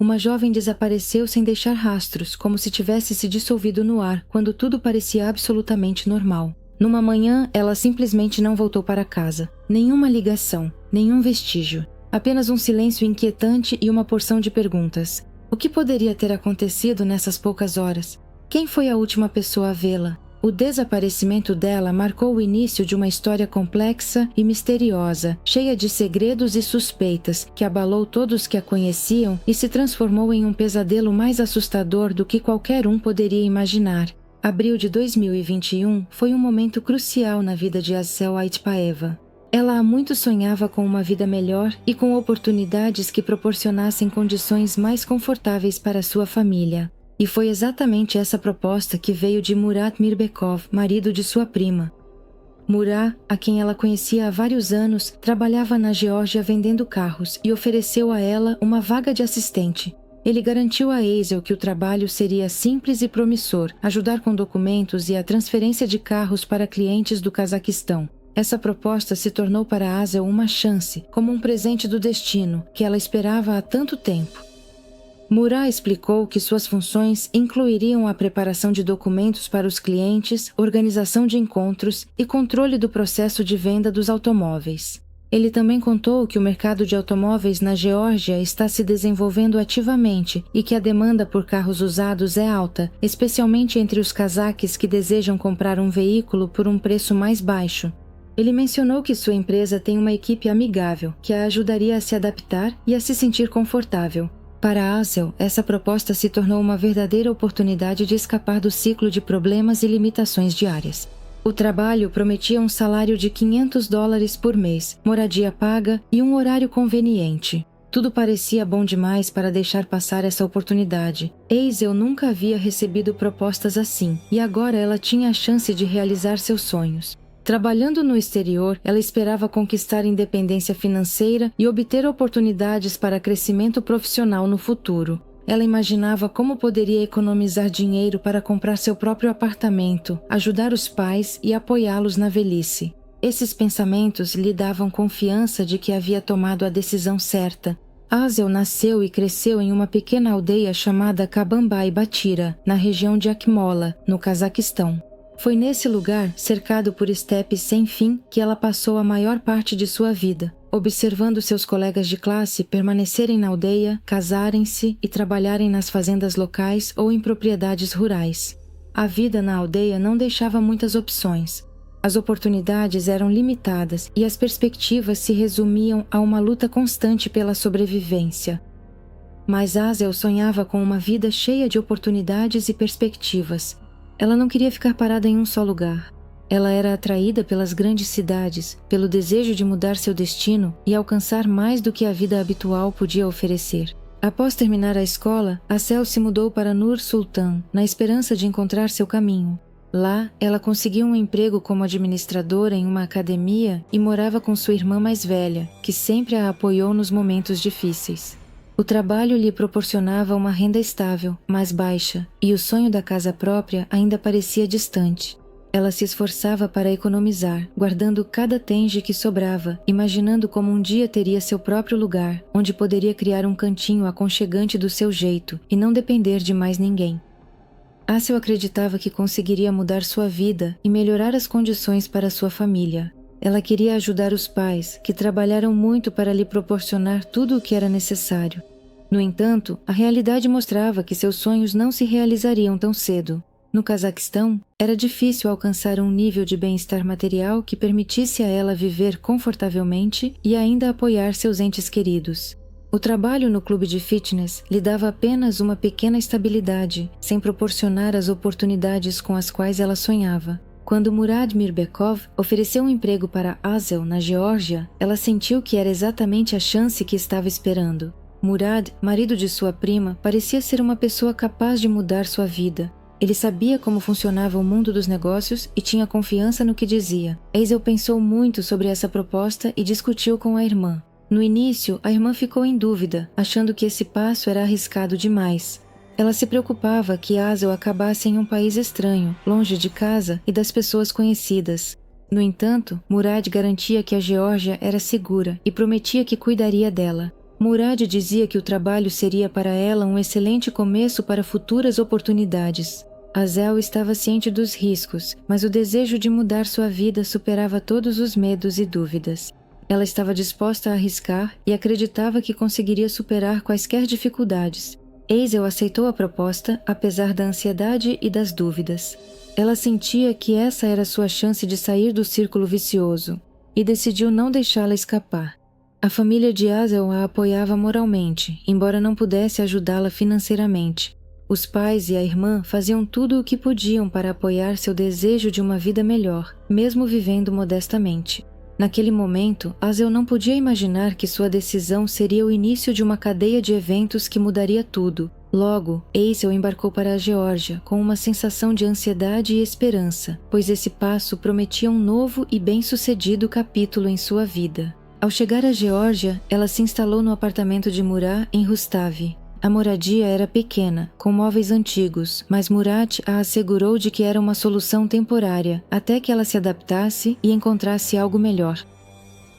Uma jovem desapareceu sem deixar rastros, como se tivesse se dissolvido no ar, quando tudo parecia absolutamente normal. Numa manhã, ela simplesmente não voltou para casa. Nenhuma ligação, nenhum vestígio. Apenas um silêncio inquietante e uma porção de perguntas. O que poderia ter acontecido nessas poucas horas? Quem foi a última pessoa a vê-la? O desaparecimento dela marcou o início de uma história complexa e misteriosa, cheia de segredos e suspeitas, que abalou todos que a conheciam e se transformou em um pesadelo mais assustador do que qualquer um poderia imaginar. Abril de 2021 foi um momento crucial na vida de Azel Aitpaeva. Ela há muito sonhava com uma vida melhor e com oportunidades que proporcionassem condições mais confortáveis para sua família. E foi exatamente essa proposta que veio de Murat Mirbekov, marido de sua prima. Murat, a quem ela conhecia há vários anos, trabalhava na Geórgia vendendo carros e ofereceu a ela uma vaga de assistente. Ele garantiu a Azel que o trabalho seria simples e promissor, ajudar com documentos e a transferência de carros para clientes do Cazaquistão. Essa proposta se tornou para Azel uma chance, como um presente do destino, que ela esperava há tanto tempo. Murat explicou que suas funções incluiriam a preparação de documentos para os clientes, organização de encontros e controle do processo de venda dos automóveis. Ele também contou que o mercado de automóveis na Geórgia está se desenvolvendo ativamente e que a demanda por carros usados é alta, especialmente entre os cazaques que desejam comprar um veículo por um preço mais baixo. Ele mencionou que sua empresa tem uma equipe amigável, que a ajudaria a se adaptar e a se sentir confortável. Para Azel, essa proposta se tornou uma verdadeira oportunidade de escapar do ciclo de problemas e limitações diárias. O trabalho prometia um salário de $500 por mês, moradia paga e um horário conveniente. Tudo parecia bom demais para deixar passar essa oportunidade. Azel nunca havia recebido propostas assim, e agora ela tinha a chance de realizar seus sonhos. Trabalhando no exterior, ela esperava conquistar independência financeira e obter oportunidades para crescimento profissional no futuro. Ela imaginava como poderia economizar dinheiro para comprar seu próprio apartamento, ajudar os pais e apoiá-los na velhice. Esses pensamentos lhe davam confiança de que havia tomado a decisão certa. Azel nasceu e cresceu em uma pequena aldeia chamada Kabambai Batira, na região de Akmola, no Cazaquistão. Foi nesse lugar, cercado por estepes sem fim, que ela passou a maior parte de sua vida, observando seus colegas de classe permanecerem na aldeia, casarem-se e trabalharem nas fazendas locais ou em propriedades rurais. A vida na aldeia não deixava muitas opções. As oportunidades eram limitadas e as perspectivas se resumiam a uma luta constante pela sobrevivência. Mas Azel sonhava com uma vida cheia de oportunidades e perspectivas. Ela não queria ficar parada em um só lugar. Ela era atraída pelas grandes cidades, pelo desejo de mudar seu destino e alcançar mais do que a vida habitual podia oferecer. Após terminar a escola, Azel se mudou para Nur Sultan, na esperança de encontrar seu caminho. Lá, ela conseguiu um emprego como administradora em uma academia e morava com sua irmã mais velha, que sempre a apoiou nos momentos difíceis. O trabalho lhe proporcionava uma renda estável, mas baixa, e o sonho da casa própria ainda parecia distante. Ela se esforçava para economizar, guardando cada tenge que sobrava, imaginando como um dia teria seu próprio lugar, onde poderia criar um cantinho aconchegante do seu jeito e não depender de mais ninguém. Azel acreditava que conseguiria mudar sua vida e melhorar as condições para sua família. Ela queria ajudar os pais, que trabalharam muito para lhe proporcionar tudo o que era necessário. No entanto, a realidade mostrava que seus sonhos não se realizariam tão cedo. No Cazaquistão, era difícil alcançar um nível de bem-estar material que permitisse a ela viver confortavelmente e ainda apoiar seus entes queridos. O trabalho no clube de fitness lhe dava apenas uma pequena estabilidade, sem proporcionar as oportunidades com as quais ela sonhava. Quando Murat Mirbekov ofereceu um emprego para Azel na Geórgia, ela sentiu que era exatamente a chance que estava esperando. Murat, marido de sua prima, parecia ser uma pessoa capaz de mudar sua vida. Ele sabia como funcionava o mundo dos negócios e tinha confiança no que dizia. Azel pensou muito sobre essa proposta e discutiu com a irmã. No início, a irmã ficou em dúvida, achando que esse passo era arriscado demais. Ela se preocupava que Azel acabasse em um país estranho, longe de casa e das pessoas conhecidas. No entanto, Murat garantia que a Geórgia era segura e prometia que cuidaria dela. Murad dizia que o trabalho seria para ela um excelente começo para futuras oportunidades. Azel estava ciente dos riscos, mas o desejo de mudar sua vida superava todos os medos e dúvidas. Ela estava disposta a arriscar e acreditava que conseguiria superar quaisquer dificuldades. Eisel aceitou a proposta, apesar da ansiedade e das dúvidas. Ela sentia que essa era sua chance de sair do círculo vicioso e decidiu não deixá-la escapar. A família de Azel a apoiava moralmente, embora não pudesse ajudá-la financeiramente. Os pais e a irmã faziam tudo o que podiam para apoiar seu desejo de uma vida melhor, mesmo vivendo modestamente. Naquele momento, Azel não podia imaginar que sua decisão seria o início de uma cadeia de eventos que mudaria tudo. Logo, Eisel embarcou para a Geórgia com uma sensação de ansiedade e esperança, pois esse passo prometia um novo e bem-sucedido capítulo em sua vida. Ao chegar à Geórgia, ela se instalou no apartamento de Murat em Rustavi. A moradia era pequena, com móveis antigos, mas Murat a assegurou de que era uma solução temporária, até que ela se adaptasse e encontrasse algo melhor.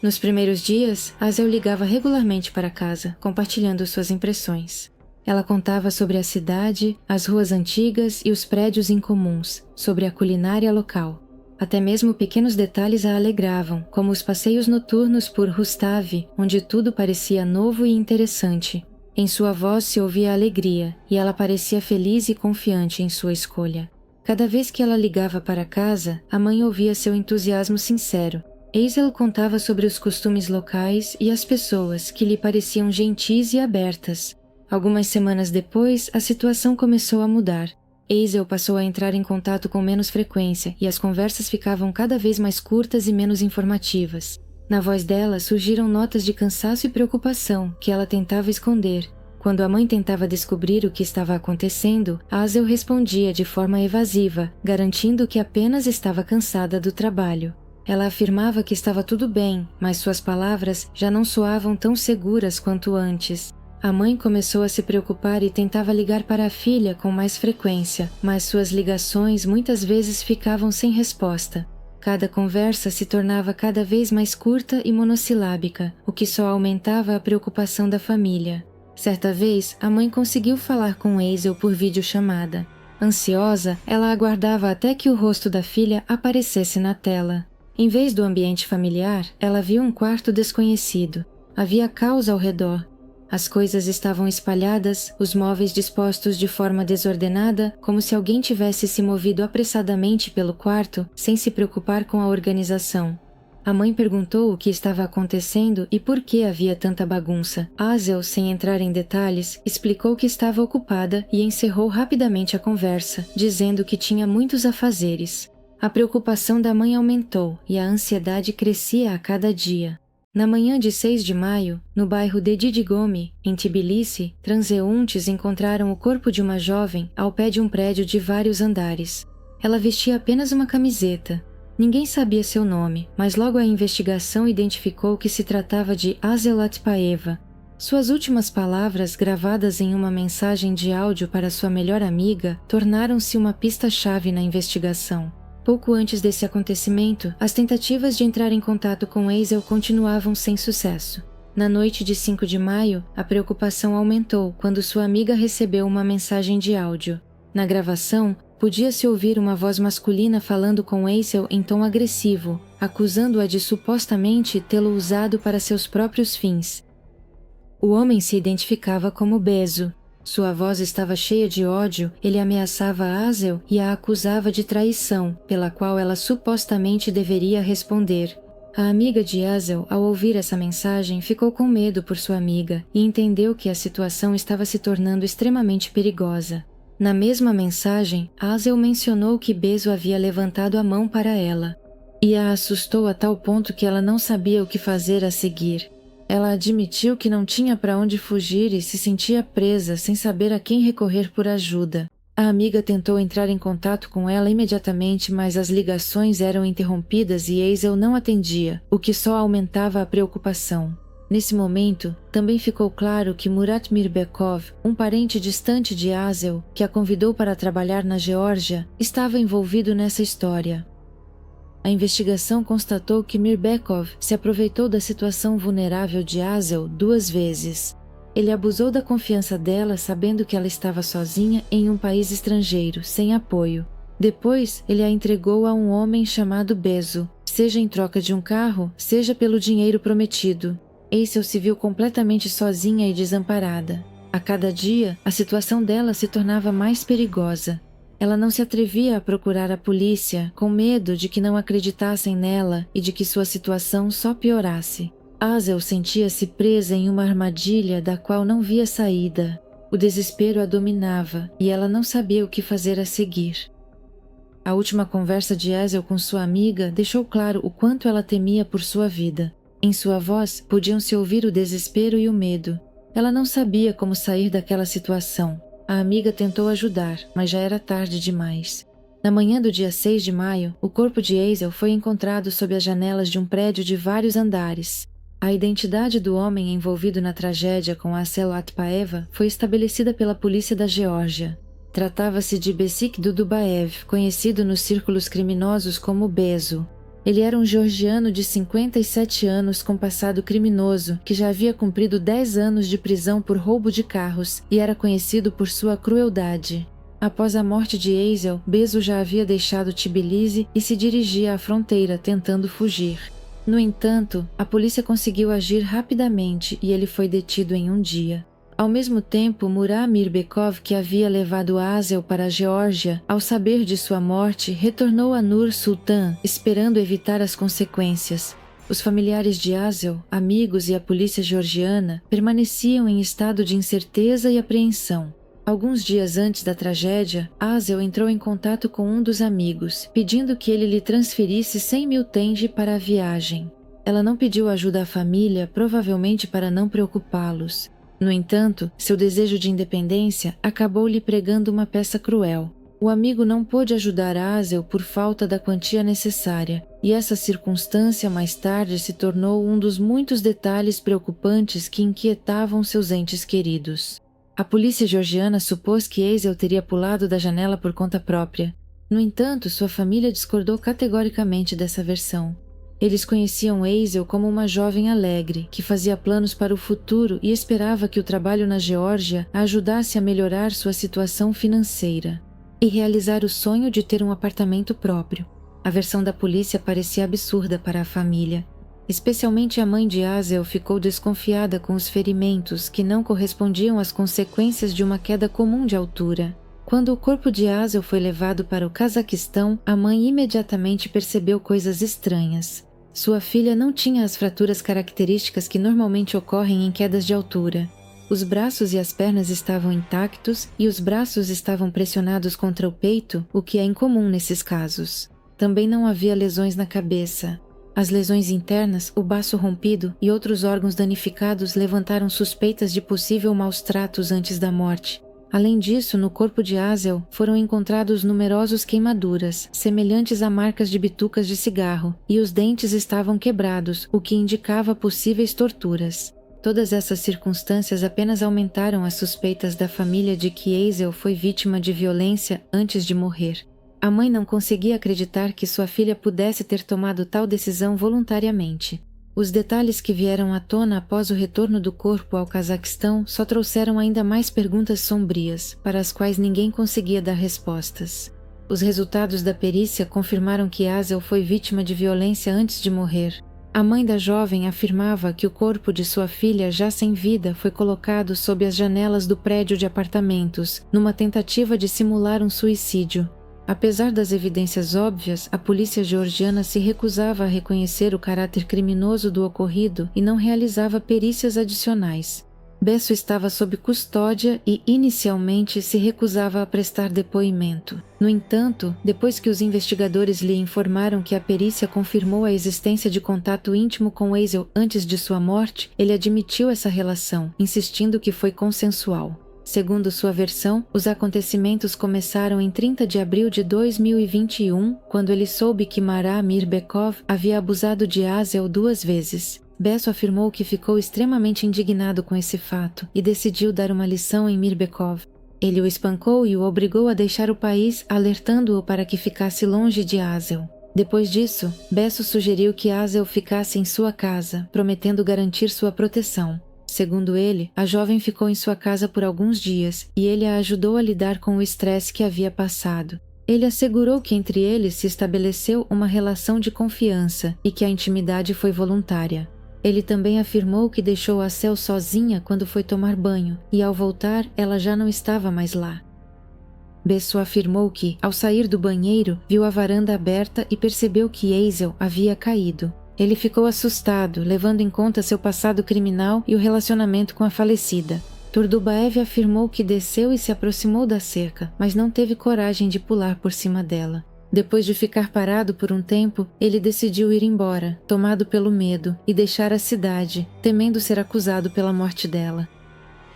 Nos primeiros dias, Azel ligava regularmente para casa, compartilhando suas impressões. Ela contava sobre a cidade, as ruas antigas e os prédios incomuns, sobre a culinária local. Até mesmo pequenos detalhes a alegravam, como os passeios noturnos por Rustavi, onde tudo parecia novo e interessante. Em sua voz se ouvia alegria, e ela parecia feliz e confiante em sua escolha. Cada vez que ela ligava para casa, a mãe ouvia seu entusiasmo sincero. Eisel contava sobre os costumes locais e as pessoas que lhe pareciam gentis e abertas. Algumas semanas depois, a situação começou a mudar. Eisel passou a entrar em contato com menos frequência e as conversas ficavam cada vez mais curtas e menos informativas. Na voz dela surgiram notas de cansaço e preocupação que ela tentava esconder. Quando a mãe tentava descobrir o que estava acontecendo, Azel respondia de forma evasiva, garantindo que apenas estava cansada do trabalho. Ela afirmava que estava tudo bem, mas suas palavras já não soavam tão seguras quanto antes. A mãe começou a se preocupar e tentava ligar para a filha com mais frequência, mas suas ligações muitas vezes ficavam sem resposta. Cada conversa se tornava cada vez mais curta e monossilábica, o que só aumentava a preocupação da família. Certa vez, a mãe conseguiu falar com Eisel por videochamada. Ansiosa, ela aguardava até que o rosto da filha aparecesse na tela. Em vez do ambiente familiar, ela viu um quarto desconhecido. Havia caos ao redor. As coisas estavam espalhadas, os móveis dispostos de forma desordenada, como se alguém tivesse se movido apressadamente pelo quarto, sem se preocupar com a organização. A mãe perguntou o que estava acontecendo e por que havia tanta bagunça. Azel, sem entrar em detalhes, explicou que estava ocupada e encerrou rapidamente a conversa, dizendo que tinha muitos afazeres. A preocupação da mãe aumentou e a ansiedade crescia a cada dia. Na manhã de 6 de maio, no bairro de Didigomi, em Tbilisi, transeuntes encontraram o corpo de uma jovem ao pé de um prédio de vários andares. Ela vestia apenas uma camiseta. Ninguém sabia seu nome, mas logo a investigação identificou que se tratava de Azel Atpaeva. Suas últimas palavras, gravadas em uma mensagem de áudio para sua melhor amiga, tornaram-se uma pista-chave na investigação. Pouco antes desse acontecimento, as tentativas de entrar em contato com Eisel continuavam sem sucesso. Na noite de 5 de maio, a preocupação aumentou quando sua amiga recebeu uma mensagem de áudio. Na gravação, podia-se ouvir uma voz masculina falando com Eisel em tom agressivo, acusando-a de supostamente tê-lo usado para seus próprios fins. O homem se identificava como Bezo. Sua voz estava cheia de ódio, ele ameaçava Azel e a acusava de traição, pela qual ela supostamente deveria responder. A amiga de Azel, ao ouvir essa mensagem, ficou com medo por sua amiga e entendeu que a situação estava se tornando extremamente perigosa. Na mesma mensagem, Azel mencionou que Bezo havia levantado a mão para ela, e a assustou a tal ponto que ela não sabia o que fazer a seguir. Ela admitiu que não tinha para onde fugir e se sentia presa, sem saber a quem recorrer por ajuda. A amiga tentou entrar em contato com ela imediatamente, mas as ligações eram interrompidas e Eisel não atendia, o que só aumentava a preocupação. Nesse momento, também ficou claro que Murat Mirbekov, um parente distante de Azel, que a convidou para trabalhar na Geórgia, estava envolvido nessa história. A investigação constatou que Mirbekov se aproveitou da situação vulnerável de Azel 2 vezes. Ele abusou da confiança dela sabendo que ela estava sozinha em um país estrangeiro, sem apoio. Depois, ele a entregou a um homem chamado Bezo, seja em troca de um carro, seja pelo dinheiro prometido. Azel se viu completamente sozinha e desamparada. A cada dia, a situação dela se tornava mais perigosa. Ela não se atrevia a procurar a polícia, com medo de que não acreditassem nela e de que sua situação só piorasse. Azel sentia-se presa em uma armadilha da qual não via saída. O desespero a dominava e ela não sabia o que fazer a seguir. A última conversa de Azel com sua amiga deixou claro o quanto ela temia por sua vida. Em sua voz podiam-se ouvir o desespero e o medo. Ela não sabia como sair daquela situação. A amiga tentou ajudar, mas já era tarde demais. Na manhã do dia 6 de maio, o corpo de Azel foi encontrado sob as janelas de um prédio de vários andares. A identidade do homem envolvido na tragédia com Asel Atpaeva foi estabelecida pela polícia da Geórgia. Tratava-se de Besik Dudubaev, conhecido nos círculos criminosos como Bezo. Ele era um georgiano de 57 anos com passado criminoso que já havia cumprido 10 anos de prisão por roubo de carros e era conhecido por sua crueldade. Após a morte de Azel, Bezo já havia deixado Tbilisi e se dirigia à fronteira tentando fugir. No entanto, a polícia conseguiu agir rapidamente e ele foi detido em um dia. Ao mesmo tempo, Murat Mirbekov, que havia levado Azel para a Geórgia, ao saber de sua morte, retornou a Nur Sultan, esperando evitar as consequências. Os familiares de Azel, amigos e a polícia georgiana permaneciam em estado de incerteza e apreensão. Alguns dias antes da tragédia, Azel entrou em contato com um dos amigos, pedindo que ele lhe transferisse 100.000 tenge para a viagem. Ela não pediu ajuda à família, provavelmente para não preocupá-los. No entanto, seu desejo de independência acabou lhe pregando uma peça cruel. O amigo não pôde ajudar Azel por falta da quantia necessária, e essa circunstância mais tarde se tornou um dos muitos detalhes preocupantes que inquietavam seus entes queridos. A polícia georgiana supôs que Azel teria pulado da janela por conta própria. No entanto, sua família discordou categoricamente dessa versão. Eles conheciam Azel como uma jovem alegre, que fazia planos para o futuro e esperava que o trabalho na Geórgia a ajudasse a melhorar sua situação financeira e realizar o sonho de ter um apartamento próprio. A versão da polícia parecia absurda para a família. Especialmente a mãe de Azel ficou desconfiada com os ferimentos que não correspondiam às consequências de uma queda comum de altura. Quando o corpo de Azel foi levado para o Cazaquistão, a mãe imediatamente percebeu coisas estranhas. Sua filha não tinha as fraturas características que normalmente ocorrem em quedas de altura. Os braços e as pernas estavam intactos e os braços estavam pressionados contra o peito, o que é incomum nesses casos. Também não havia lesões na cabeça. As lesões internas, o baço rompido e outros órgãos danificados levantaram suspeitas de possível maus tratos antes da morte. Além disso, no corpo de Azel foram encontrados numerosos queimaduras, semelhantes a marcas de bitucas de cigarro, e os dentes estavam quebrados, o que indicava possíveis torturas. Todas essas circunstâncias apenas aumentaram as suspeitas da família de que Azel foi vítima de violência antes de morrer. A mãe não conseguia acreditar que sua filha pudesse ter tomado tal decisão voluntariamente. Os detalhes que vieram à tona após o retorno do corpo ao Cazaquistão só trouxeram ainda mais perguntas sombrias, para as quais ninguém conseguia dar respostas. Os resultados da perícia confirmaram que Azel foi vítima de violência antes de morrer. A mãe da jovem afirmava que o corpo de sua filha, já sem vida, foi colocado sob as janelas do prédio de apartamentos, numa tentativa de simular um suicídio. Apesar das evidências óbvias, a polícia georgiana se recusava a reconhecer o caráter criminoso do ocorrido e não realizava perícias adicionais. Besso estava sob custódia e, inicialmente, se recusava a prestar depoimento. No entanto, depois que os investigadores lhe informaram que a perícia confirmou a existência de contato íntimo com Azel antes de sua morte, ele admitiu essa relação, insistindo que foi consensual. Segundo sua versão, os acontecimentos começaram em 30 de abril de 2021, quando ele soube que Murat Mirbekov havia abusado de Azel 2 vezes. Besso afirmou que ficou extremamente indignado com esse fato e decidiu dar uma lição em Mirbekov. Ele o espancou e o obrigou a deixar o país, alertando-o para que ficasse longe de Azel. Depois disso, Besso sugeriu que Azel ficasse em sua casa, prometendo garantir sua proteção. Segundo ele, a jovem ficou em sua casa por alguns dias e ele a ajudou a lidar com o estresse que havia passado. Ele assegurou que entre eles se estabeleceu uma relação de confiança e que a intimidade foi voluntária. Ele também afirmou que deixou a Cel sozinha quando foi tomar banho e ao voltar ela já não estava mais lá. Besso afirmou que, ao sair do banheiro, viu a varanda aberta e percebeu que Azel havia caído. Ele ficou assustado, levando em conta seu passado criminal e o relacionamento com a falecida. Turdubaev afirmou que desceu e se aproximou da cerca, mas não teve coragem de pular por cima dela. Depois de ficar parado por um tempo, ele decidiu ir embora, tomado pelo medo, e deixar a cidade, temendo ser acusado pela morte dela.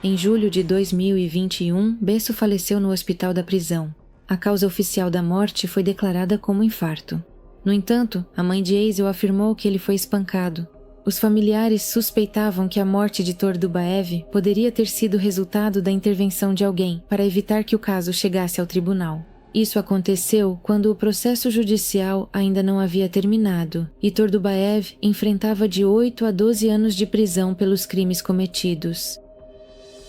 Em julho de 2021, Besso faleceu no hospital da prisão. A causa oficial da morte foi declarada como infarto. No entanto, a mãe de Azel afirmou que ele foi espancado. Os familiares suspeitavam que a morte de Turdubaev poderia ter sido resultado da intervenção de alguém para evitar que o caso chegasse ao tribunal. Isso aconteceu quando o processo judicial ainda não havia terminado e Turdubaev enfrentava de 8 a 12 anos de prisão pelos crimes cometidos.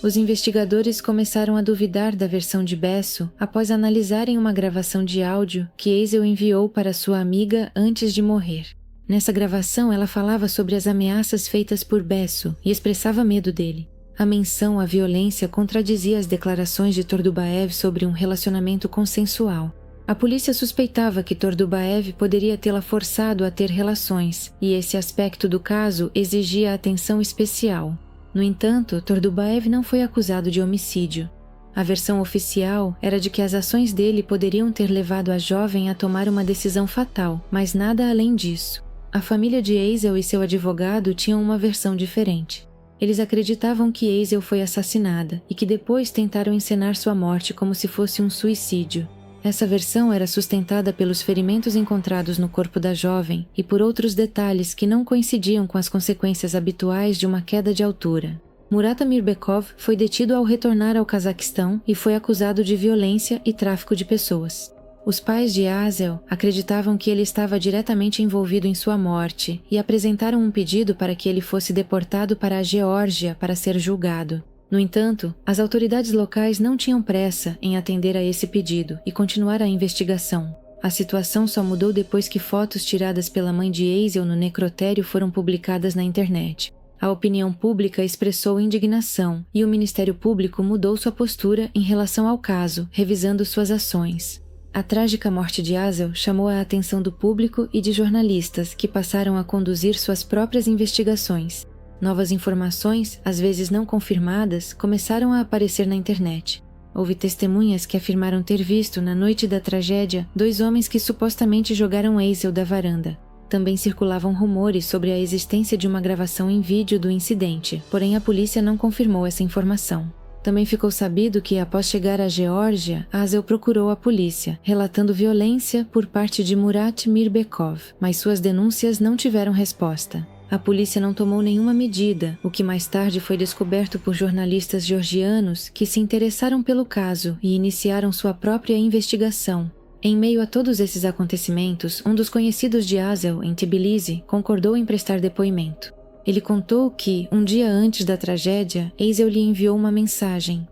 Os investigadores começaram a duvidar da versão de Besso após analisarem uma gravação de áudio que Azel enviou para sua amiga antes de morrer. Nessa gravação, ela falava sobre as ameaças feitas por Besso e expressava medo dele. A menção à violência contradizia as declarações de Turdubaev sobre um relacionamento consensual. A polícia suspeitava que Turdubaev poderia tê-la forçado a ter relações, e esse aspecto do caso exigia atenção especial. No entanto, Turdubaev não foi acusado de homicídio. A versão oficial era de que as ações dele poderiam ter levado a jovem a tomar uma decisão fatal, mas nada além disso. A família de Azel e seu advogado tinham uma versão diferente. Eles acreditavam que Azel foi assassinada e que depois tentaram encenar sua morte como se fosse um suicídio. Essa versão era sustentada pelos ferimentos encontrados no corpo da jovem e por outros detalhes que não coincidiam com as consequências habituais de uma queda de altura. Murat Amirbekov foi detido ao retornar ao Cazaquistão e foi acusado de violência e tráfico de pessoas. Os pais de Azel acreditavam que ele estava diretamente envolvido em sua morte e apresentaram um pedido para que ele fosse deportado para a Geórgia para ser julgado. No entanto, as autoridades locais não tinham pressa em atender a esse pedido e continuar a investigação. A situação só mudou depois que fotos tiradas pela mãe de Azel no necrotério foram publicadas na internet. A opinião pública expressou indignação e o Ministério Público mudou sua postura em relação ao caso, revisando suas ações. A trágica morte de Azel chamou a atenção do público e de jornalistas que passaram a conduzir suas próprias investigações. Novas informações, às vezes não confirmadas, começaram a aparecer na internet. Houve testemunhas que afirmaram ter visto, na noite da tragédia, 2 homens que supostamente jogaram Azel da varanda. Também circulavam rumores sobre a existência de uma gravação em vídeo do incidente, porém a polícia não confirmou essa informação. Também ficou sabido que, após chegar à Geórgia, Azel procurou a polícia, relatando violência por parte de Murat Mirbekov, mas suas denúncias não tiveram resposta. A polícia não tomou nenhuma medida, o que mais tarde foi descoberto por jornalistas georgianos que se interessaram pelo caso e iniciaram sua própria investigação. Em meio a todos esses acontecimentos, um dos conhecidos de Azel, em Tbilisi, concordou em prestar depoimento. Ele contou que, um dia antes da tragédia, Azel lhe enviou uma mensagem,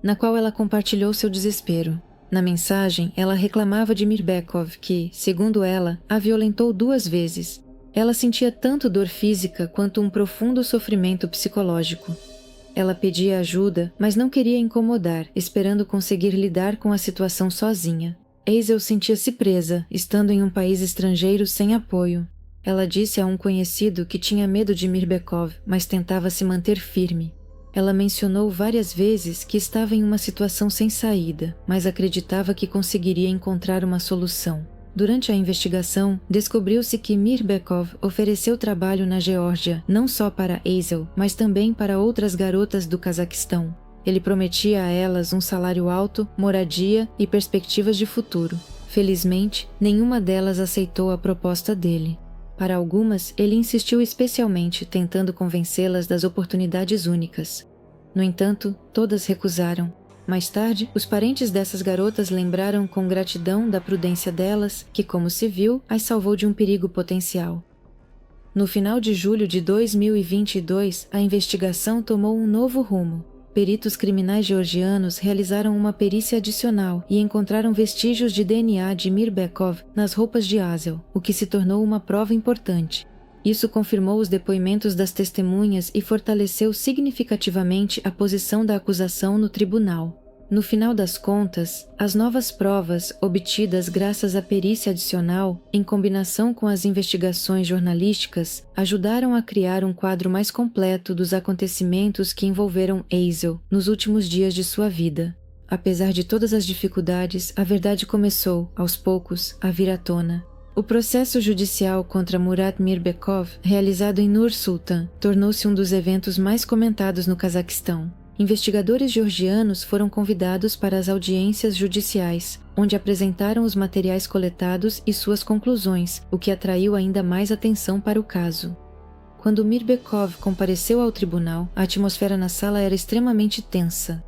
na qual ela compartilhou seu desespero. Na mensagem, ela reclamava de Mirbekov que, segundo ela, a violentou 2 vezes. Ela sentia tanto dor física quanto um profundo sofrimento psicológico. Ela pedia ajuda, mas não queria incomodar, esperando conseguir lidar com a situação sozinha. Azel sentia-se presa, estando em um país estrangeiro sem apoio. Ela disse a um conhecido que tinha medo de Mirbekov, mas tentava se manter firme. Ela mencionou várias vezes que estava em uma situação sem saída, mas acreditava que conseguiria encontrar uma solução. Durante a investigação, descobriu-se que Mirbekov ofereceu trabalho na Geórgia não só para Azel, mas também para outras garotas do Cazaquistão. Ele prometia a elas um salário alto, moradia e perspectivas de futuro. Felizmente, nenhuma delas aceitou a proposta dele. Para algumas, ele insistiu especialmente, tentando convencê-las das oportunidades únicas. No entanto, todas recusaram. Mais tarde, os parentes dessas garotas lembraram com gratidão da prudência delas, que, como se viu, as salvou de um perigo potencial. No final de julho de 2022, a investigação tomou um novo rumo. Peritos criminais georgianos realizaram uma perícia adicional e encontraram vestígios de DNA de Mirbekov nas roupas de Azel, o que se tornou uma prova importante. Isso confirmou os depoimentos das testemunhas e fortaleceu significativamente a posição da acusação no tribunal. No final das contas, as novas provas, obtidas graças à perícia adicional, em combinação com as investigações jornalísticas, ajudaram a criar um quadro mais completo dos acontecimentos que envolveram Azel nos últimos dias de sua vida. Apesar de todas as dificuldades, a verdade começou, aos poucos, a vir à tona. O processo judicial contra Murat Mirbekov, realizado em Nur-Sultan, tornou-se um dos eventos mais comentados no Cazaquistão. Investigadores georgianos foram convidados para as audiências judiciais, onde apresentaram os materiais coletados e suas conclusões, o que atraiu ainda mais atenção para o caso. Quando Mirbekov compareceu ao tribunal, a atmosfera na sala era extremamente tensa.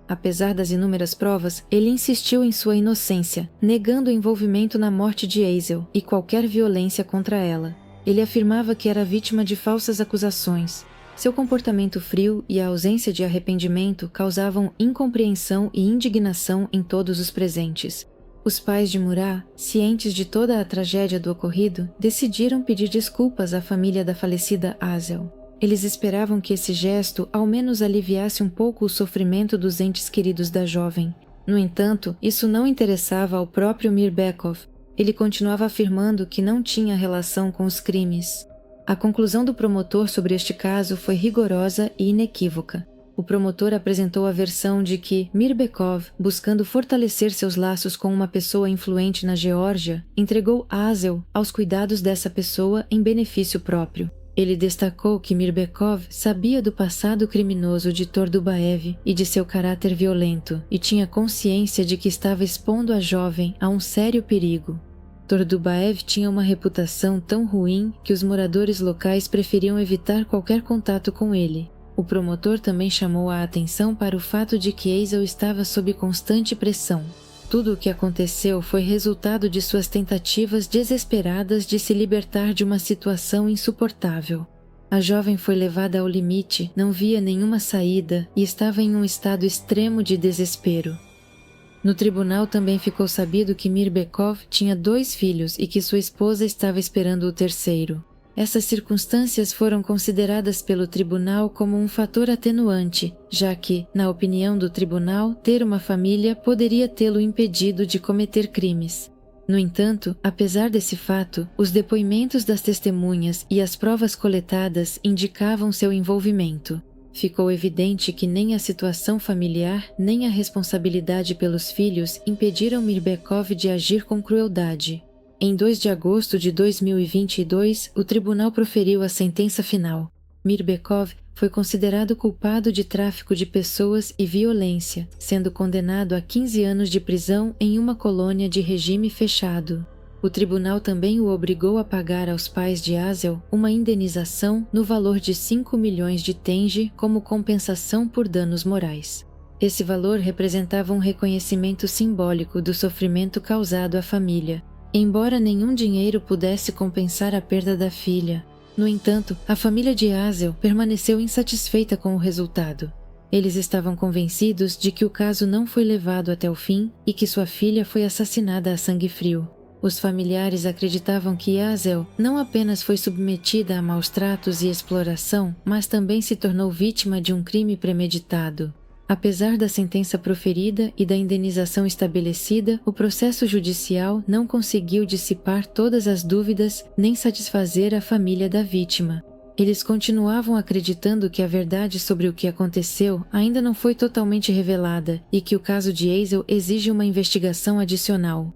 Apesar das inúmeras provas, ele insistiu em sua inocência, negando o envolvimento na morte de Azel e qualquer violência contra ela. Ele afirmava que era vítima de falsas acusações. Seu comportamento frio e a ausência de arrependimento causavam incompreensão e indignação em todos os presentes. Os pais de Murat, cientes de toda a tragédia do ocorrido, decidiram pedir desculpas à família da falecida Azel. Eles esperavam que esse gesto ao menos aliviasse um pouco o sofrimento dos entes queridos da jovem. No entanto, isso não interessava ao próprio Mirbekov. Ele continuava afirmando que não tinha relação com os crimes. A conclusão do promotor sobre este caso foi rigorosa e inequívoca. O promotor apresentou a versão de que Mirbekov, buscando fortalecer seus laços com uma pessoa influente na Geórgia, entregou Azel aos cuidados dessa pessoa em benefício próprio. Ele destacou que Mirbekov sabia do passado criminoso de Tordubaev e de seu caráter violento e tinha consciência de que estava expondo a jovem a um sério perigo. Tordubaev tinha uma reputação tão ruim que os moradores locais preferiam evitar qualquer contato com ele. O promotor também chamou a atenção para o fato de que Azel estava sob constante pressão. Tudo o que aconteceu foi resultado de suas tentativas desesperadas de se libertar de uma situação insuportável. A jovem foi levada ao limite, não via nenhuma saída e estava em um estado extremo de desespero. No tribunal também ficou sabido que Mirbekov tinha 2 filhos e que sua esposa estava esperando o terceiro. Essas circunstâncias foram consideradas pelo tribunal como um fator atenuante, já que, na opinião do tribunal, ter uma família poderia tê-lo impedido de cometer crimes. No entanto, apesar desse fato, os depoimentos das testemunhas e as provas coletadas indicavam seu envolvimento. Ficou evidente que nem a situação familiar nem a responsabilidade pelos filhos impediram Mirbekov de agir com crueldade. Em 2 de agosto de 2022, o tribunal proferiu a sentença final. Mirbekov foi considerado culpado de tráfico de pessoas e violência, sendo condenado a 15 anos de prisão em uma colônia de regime fechado. O tribunal também o obrigou a pagar aos pais de Azel uma indenização no valor de 5 milhões de tenge como compensação por danos morais. Esse valor representava um reconhecimento simbólico do sofrimento causado à família, embora nenhum dinheiro pudesse compensar a perda da filha. No entanto, a família de Azel permaneceu insatisfeita com o resultado. Eles estavam convencidos de que o caso não foi levado até o fim e que sua filha foi assassinada a sangue frio. Os familiares acreditavam que Azel não apenas foi submetida a maus tratos e exploração, mas também se tornou vítima de um crime premeditado. Apesar da sentença proferida e da indenização estabelecida, o processo judicial não conseguiu dissipar todas as dúvidas nem satisfazer a família da vítima. Eles continuavam acreditando que a verdade sobre o que aconteceu ainda não foi totalmente revelada e que o caso de Azel exige uma investigação adicional.